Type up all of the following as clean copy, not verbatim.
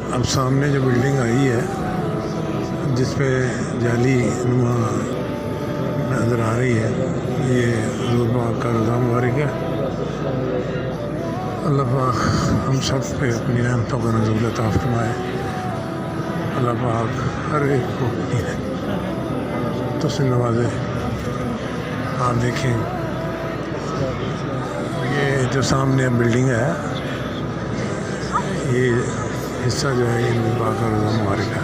अब सामने जो बिल्डिंग आई है जिस पे जाली नुमा नज़र आ रही है, ये हज़ूर पाक का रोज़ा मुबारक है। अल्लाह पाक हम सब पे अपनी रहमतों का नुज़ूल अता फरमाए। अल्लाह पाक हर एक को अपनी तो से नवाजे। आप देखें ये जो सामने बिल्डिंग है, ये हिस्सा जो है ये नबी पाक का रोज़ा मुबारक है।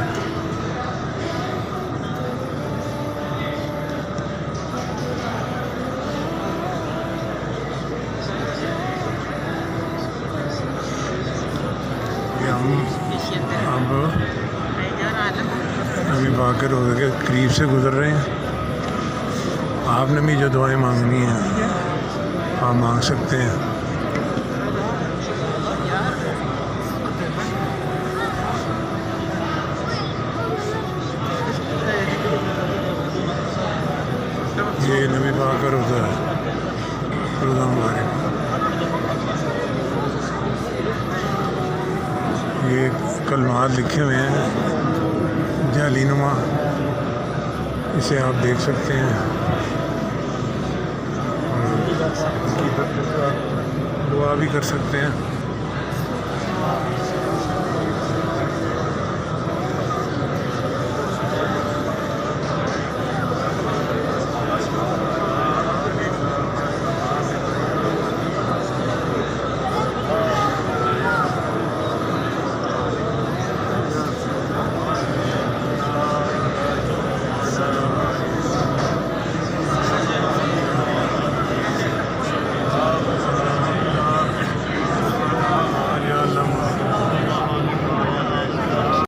हम अब नबी पाक के रोज़े के करीब से गुज़र रहे हैं। आपने भी जो दुआएं मांगनी हैं आप मांग सकते हैं। ये नबी पाक का रोज़ा है, रोज़ा मुबारक। ये कलमात लिखे हुए हैं जालीनुमा, इसे आप देख सकते हैं और दुआ भी कर सकते हैं।